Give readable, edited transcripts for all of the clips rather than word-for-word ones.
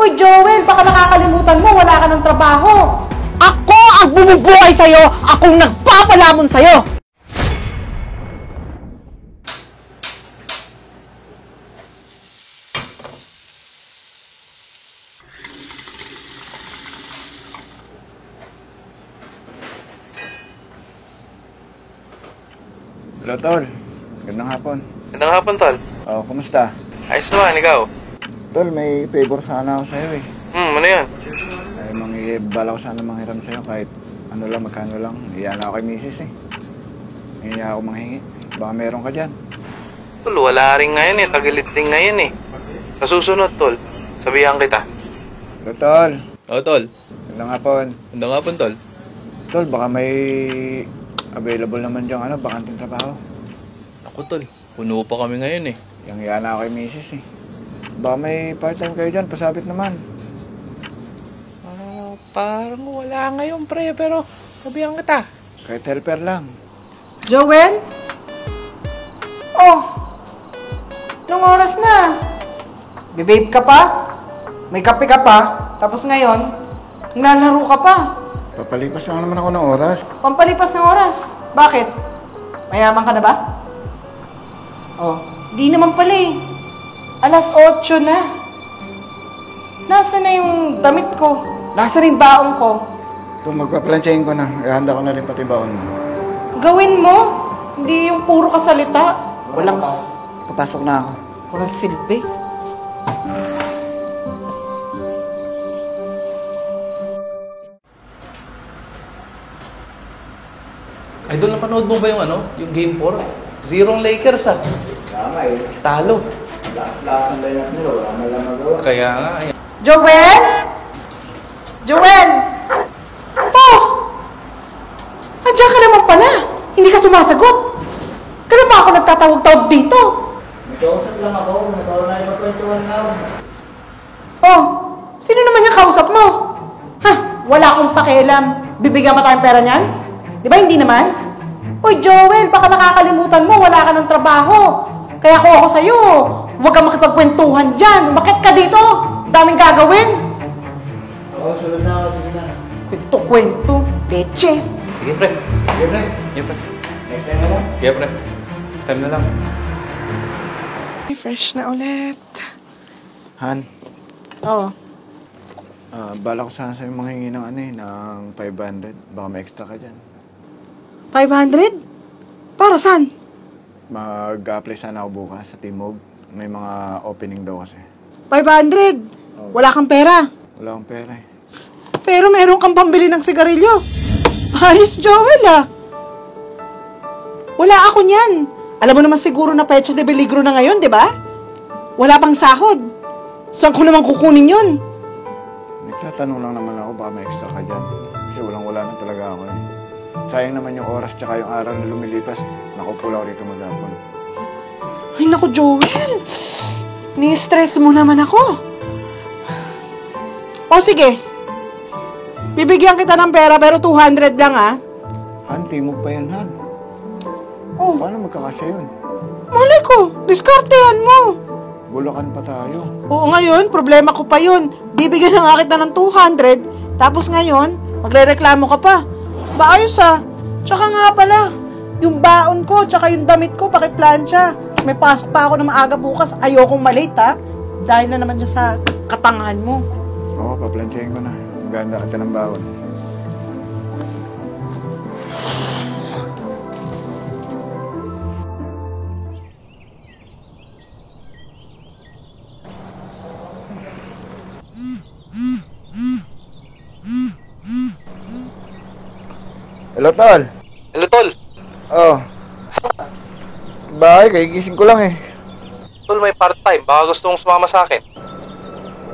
Uy, Joel, baka nakakalimutan mo, wala ka ng trabaho. Ako ang bumubuhay sa'yo! Akong nagpapalamon sa'yo! Hello, Tol. Gandang hapon. Gandang hapon, Tol. Oh, kumusta? Ayos naman, ikaw? Tol, may favor sana ako sa'yo eh. Ano yan? Ay, bala ko sana manghiram sa'yo kahit ano lang, magkano lang. Iyan ako kay misis eh. Hindi ako manghingi. Baka meron ka dyan. Tol, wala rin ngayon eh. Tagilit din ngayon eh. Sa susunod, Tol. Sabihan kita. Hello, Tol. Oo, Tol. Gandang hapon. Gandang hapon, Tol. Tol, baka may available naman dyan, bakanting trabaho. Ako, Tol. Puno pa kami ngayon eh. Yang iyan ako kay misis eh. Baka may part-time kayo dyan, pasabit naman. Parang wala ngayon, pre. Pero sabihan kita. Kahit helper lang. Joel? Oh, anong oras na? Babe ka pa? May kape ka pa? Tapos ngayon, naglalaro ka pa. Papalipas lang naman ako ng oras. Pampalipas ng oras. Bakit? Mayaman ka na ba? Oh, di naman pala eh. Alas 8 na. Nasaan na yung damit ko? Nasaan na yung baong ko? Ito, magpaplansyahin ko na. Ihanda ko na rin pati baon mo. Gawin mo. Hindi yung puro kasalita. Walang... Papasok na ako. Walang silbi. Idol, napanood mo ba yung Yung Game 4? 0 Lakers ah. Tama eh. Talo. Lakas ang lineup nila. Wala na lang magawa. Kaya nga eh. Joel? Joel! Oh! Andiyan ka naman pala. Hindi ka sumasagot. Kailan ba ako nagtatawag-tawag dito? Nag-kausap lang ako. Nagkaroon na ipagkwentuhan lang. Oh, sino naman yung kausap mo? Ha? Wala akong pakialam. Bibigyan pa tayong pera niyan? Di ba hindi naman? Uy, Joel, baka nakakalimutan mo, wala ka ng trabaho. Kaya kung ako sa'yo, huwag kang makipagkwentuhan dyan. Bakit ka dito? Daming gagawin. Oo, sunod na ako. Sige na. Kwento-kwento. Leche. Sige, pre. Sige, Fred. Sige, pre. Next time na lang. Sige, pre. Next time na lang. Fresh na ulit. Han, Oo. bala ko sana sa'yo manghingi ng ng 500. Baka may extra ka dyan. 500? Para saan? Mag-apply sana ako bukas sa Timog. May mga opening daw kasi. 500? Wala kang pera. Wala akong pera eh. Pero meron kang pambili ng sigarilyo. Ayos, Joel ah. Wala ako niyan. Alam mo naman siguro na pecha de peligro na ngayon, di ba? Wala pang sahod. Saan ko naman kukunin yun? Nagtatanong lang naman ako baka may extra ka dyan. Kasi walang-wala na talaga ako eh. Sayang naman yung oras tsaka yung araw na lumilipas. Nakupula ako dito maghapon. Ay, naku, Joel. Ni-stress mo naman ako. O, sige. Bibigyan kita ng pera pero 200 lang, ah. Han, Timog pa yan, Han. Oh, Paano magkakasya yun? malay ko. Diskartehan mo. Bulacan pa tayo. Oo, ngayon, problema ko pa yun. Bibigyan na nga kita ng 200, tapos ngayon, magre-reklamo ka pa. Ba, ayos ah. Tsaka nga pala, yung baon ko, tsaka yung damit ko, pakiplansya. May pasok pa ako na maaga bukas. Ayokong malate ha. Dahil na naman dyan sa katangahan mo. Oo, paplansyahin ko na. Maganda kita ng bawon. Hello, Tol. Hello, Tol. Oh. Bakit? Kagigising ko lang eh. Tol, may part-time. Baka gusto mong sumama sa akin.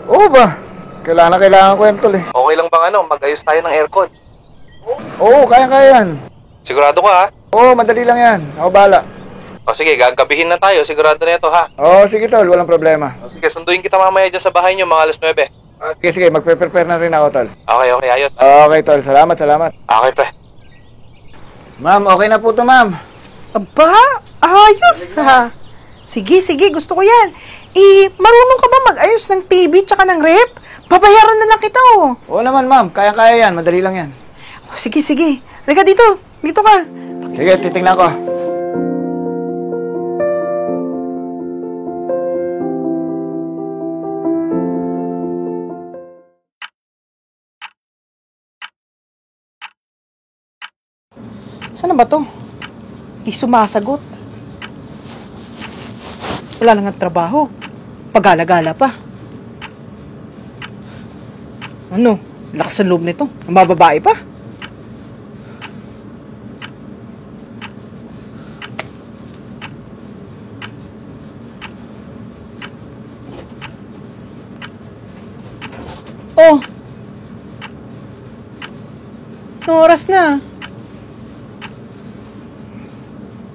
Oo ba? Kailangan ko yan, Tol eh. Okay lang bang mag-ayos tayo ng aircon? Oo, kaya yan. Sigurado ka ha? Oo, madali lang yan. Ako bahala. O sige, gagabihin na tayo. Sigurado na ito ha? Oo, sige, Tol. Walang problema. O sige, sunduin kita mamaya dyan sa bahay nyo mga alas 9. Sige, magpe-prepare na rin ako, Tol. Okay, ayos. Okay, Tol. Salamat. Okay, pre. Ma'am, okay na po to, ma'am. Aba, ayos ha. Sige, gusto ko yan. Marunong ka ba mag-ayos ng TV tsaka ng rep? Babayaran na lang kita, oh. Oo naman, ma'am. Kaya-kaya yan. Madali lang yan. Oh, sige, sige. Halika dito. Dito ka. Sige, titingnan ko. Saan na ba to? Di sumasagot. Wala nang trabaho. Pagala-gala pa. Ano? Lakas ang loob nito. Ang bababae pa. Oh! Anong oras na?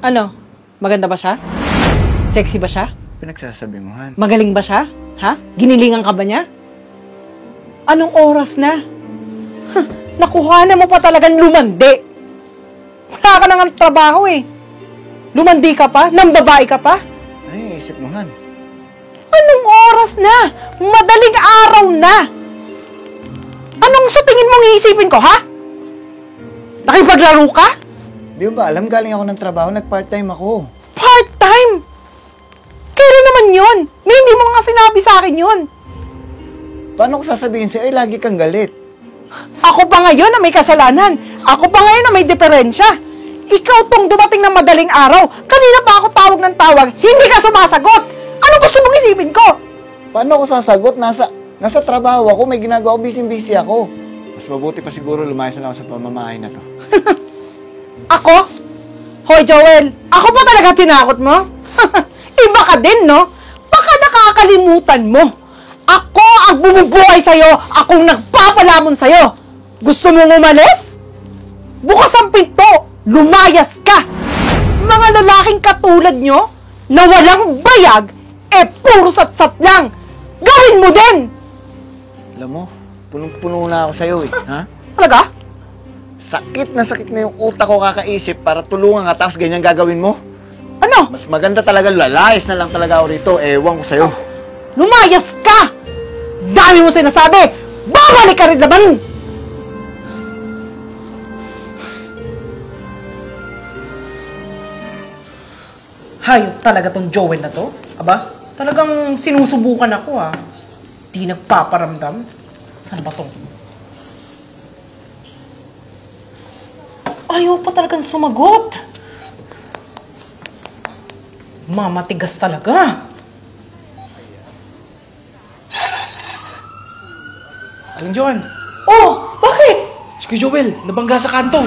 Ano? Maganda ba siya? Sexy ba siya? Pinagsasabi mo, Han. Magaling ba siya? Ha? Ginilingan ka ba niya? Anong oras na? Nakuha na mo pa talagang lumandi. Wala ka nang trabaho eh. Lumandi ka pa? Nang babae ka pa? Ay, isip mo, Han. Anong oras na? Madaling araw na. Anong sa tingin mong iisipin ko, ha? Nakipaglaro ka? Di mo ba alam, galing ako ng trabaho, nag-part-time ako. Part-time? Kailan naman yun? Hindi mo nga sinabi sa akin yun. Paano ko sasabihin sa'yo, lagi kang galit? Ako pa ngayon na may kasalanan. Ako pa ngayon na may diferensya. Ikaw tong dumating ng madaling araw. Kanina pa ako tawag ng tawag. Hindi ka sumasagot. Ano gusto mong isipin ko? Paano ako sasagot? Nasa trabaho ako, may ginagawa, busy-busy ako. Mas mabuti pa siguro lumayas na ako sa pamamahay na to. Ako? Hoy, Joel, ako ba talaga tinakot mo? Iba ka din, no? Baka nakakalimutan mo. Ako ang bumubuhay sa'yo. Akong nagpapalamon sa'yo. Gusto mong umalis? Bukas ang pinto. Lumayas ka. Mga lalaking katulad nyo, na walang bayag, puro sat-sat lang. Gawin mo din. Alam mo, punong-puno na ako sa'yo eh. Ha? Talaga? Sakit na yung utak ko kakaisip para tulungan ka tapos ganyan gagawin mo. Ano? Mas maganda talaga, lalayas na lang talaga ako rito. Ewan ko sa'yo. Lumayas ka! Dami mo sinasabi! Babalik ka rin naman! Hayop talaga tong Joel na to. Aba, talagang sinusubukan ako ah. Di nagpaparamdam. Saan ba to? Ayaw pa talagang sumagot. Mamatigas talaga. Aling Joan, Oh, bakit? si Kuya Joel, nabangga sa kanto.